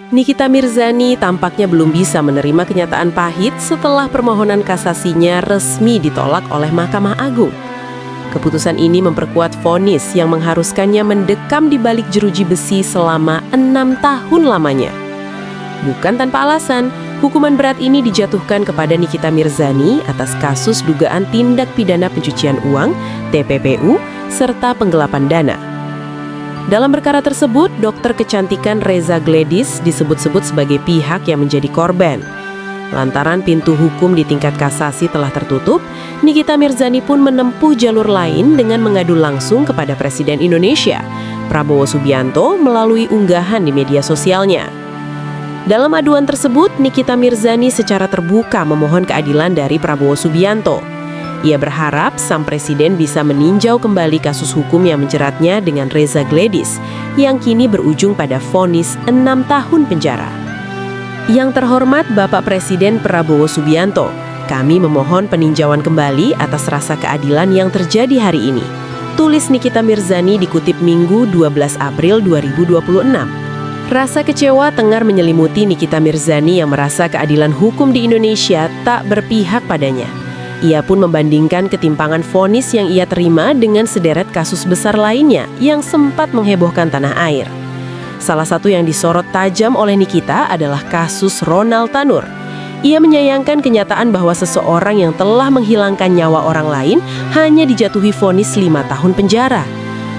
Nikita Mirzani tampaknya belum bisa menerima kenyataan pahit setelah permohonan kasasinya resmi ditolak oleh Mahkamah Agung. Keputusan ini memperkuat vonis yang mengharuskannya mendekam di balik jeruji besi selama 6 tahun lamanya. Bukan tanpa alasan, hukuman berat ini dijatuhkan kepada Nikita Mirzani atas kasus dugaan tindak pidana pencucian uang, TPPU, serta penggelapan dana. Dalam perkara tersebut, dokter kecantikan Reza Gledis disebut-sebut sebagai pihak yang menjadi korban. Lantaran pintu hukum di tingkat kasasi telah tertutup, Nikita Mirzani pun menempuh jalur lain dengan mengadu langsung kepada Presiden Indonesia, Prabowo Subianto, melalui unggahan di media sosialnya. Dalam aduan tersebut, Nikita Mirzani secara terbuka memohon keadilan dari Prabowo Subianto. Ia berharap sang presiden bisa meninjau kembali kasus hukum yang menjeratnya dengan Reza Gledis, yang kini berujung pada vonis 6 tahun penjara. Yang terhormat Bapak Presiden Prabowo Subianto, kami memohon peninjauan kembali atas rasa keadilan yang terjadi hari ini. Tulis Nikita Mirzani dikutip Minggu 12 April 2026. Rasa kecewa tengah menyelimuti Nikita Mirzani yang merasa keadilan hukum di Indonesia tak berpihak padanya. Ia pun membandingkan ketimpangan vonis yang ia terima dengan sederet kasus besar lainnya yang sempat menghebohkan tanah air. Salah satu yang disorot tajam oleh Nikita adalah kasus Ronald Tanur. Ia menyayangkan kenyataan bahwa seseorang yang telah menghilangkan nyawa orang lain hanya dijatuhi vonis 5 tahun penjara.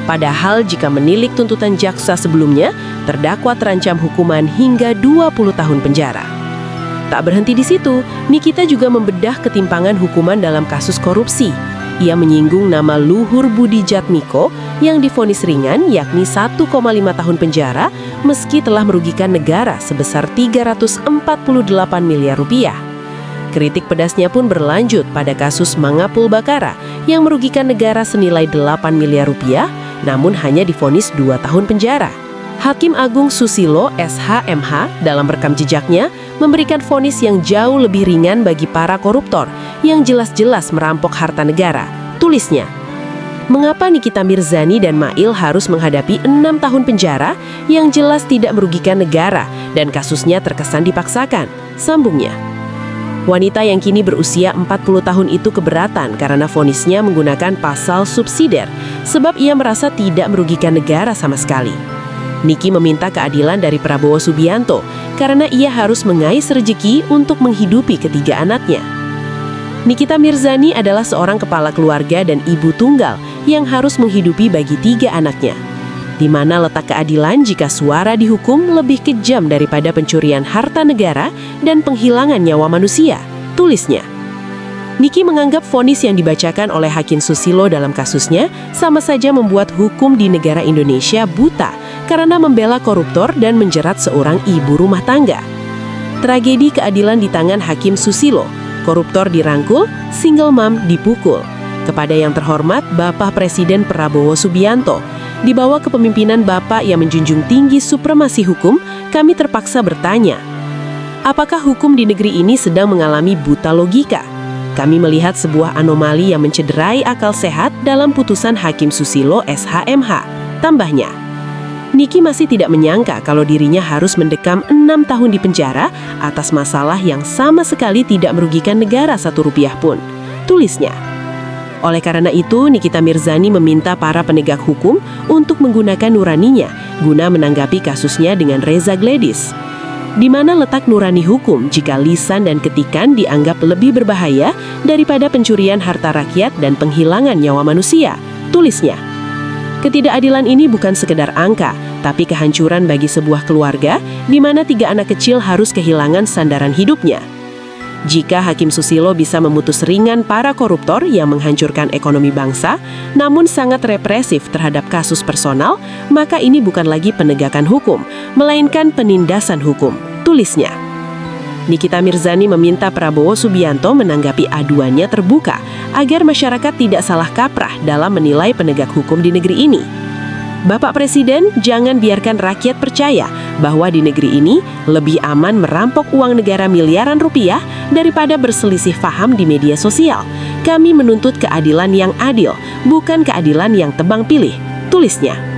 Padahal jika menilik tuntutan jaksa sebelumnya, terdakwa terancam hukuman hingga 20 tahun penjara. Tak berhenti di situ, Nikita juga membedah ketimpangan hukuman dalam kasus korupsi. Ia menyinggung nama Luhur Budi Jatmiko yang divonis ringan yakni 1,5 tahun penjara meski telah merugikan negara sebesar 348 miliar rupiah. Kritik pedasnya pun berlanjut pada kasus Mangapul Bakara yang merugikan negara senilai 8 miliar rupiah namun hanya divonis 2 tahun penjara. Hakim Agung Susilo SH.MH dalam rekam jejaknya memberikan vonis yang jauh lebih ringan bagi para koruptor yang jelas-jelas merampok harta negara. Tulisnya, mengapa Nikita Mirzani dan Mail harus menghadapi 6 tahun penjara yang jelas tidak merugikan negara dan kasusnya terkesan dipaksakan? Sambungnya, wanita yang kini berusia 40 tahun itu keberatan karena vonisnya menggunakan pasal subsidiar sebab ia merasa tidak merugikan negara sama sekali. Niki meminta keadilan dari Prabowo Subianto karena ia harus mengais rezeki untuk menghidupi ketiga anaknya. Nikita Mirzani adalah seorang kepala keluarga dan ibu tunggal yang harus menghidupi bagi 3 anaknya. Di mana letak keadilan jika suara dihukum lebih kejam daripada pencurian harta negara dan penghilangan nyawa manusia? Tulisnya. Niki menganggap vonis yang dibacakan oleh Hakim Susilo dalam kasusnya sama saja membuat hukum di negara Indonesia buta karena membela koruptor dan menjerat seorang ibu rumah tangga. Tragedi keadilan di tangan Hakim Susilo, koruptor dirangkul, single mom dipukul. Kepada yang terhormat Bapak Presiden Prabowo Subianto, di bawah kepemimpinan Bapak yang menjunjung tinggi supremasi hukum, kami terpaksa bertanya, apakah hukum di negeri ini sedang mengalami buta logika? Kami melihat sebuah anomali yang mencederai akal sehat dalam putusan Hakim Susilo SH.MH. Tambahnya, Niki masih tidak menyangka kalau dirinya harus mendekam 6 tahun di penjara atas masalah yang sama sekali tidak merugikan negara 1 rupiah pun. Tulisnya. Oleh karena itu, Nikita Mirzani meminta para penegak hukum untuk menggunakan nuraninya guna menanggapi kasusnya dengan Reza Gledis. Di mana letak nurani hukum jika lisan dan ketikan dianggap lebih berbahaya daripada pencurian harta rakyat dan penghilangan nyawa manusia? Tulisnya. Ketidakadilan ini bukan sekedar angka, tapi kehancuran bagi sebuah keluarga di mana 3 anak kecil harus kehilangan sandaran hidupnya. Jika Hakim Susilo bisa memutus ringan para koruptor yang menghancurkan ekonomi bangsa, namun sangat represif terhadap kasus personal, maka ini bukan lagi penegakan hukum, melainkan penindasan hukum. Tulisnya. Nikita Mirzani meminta Prabowo Subianto menanggapi aduannya terbuka agar masyarakat tidak salah kaprah dalam menilai penegak hukum di negeri ini. Bapak Presiden, jangan biarkan rakyat percaya bahwa di negeri ini lebih aman merampok uang negara miliaran rupiah daripada berselisih paham di media sosial. Kami menuntut keadilan yang adil, bukan keadilan yang tebang pilih. Tulisnya.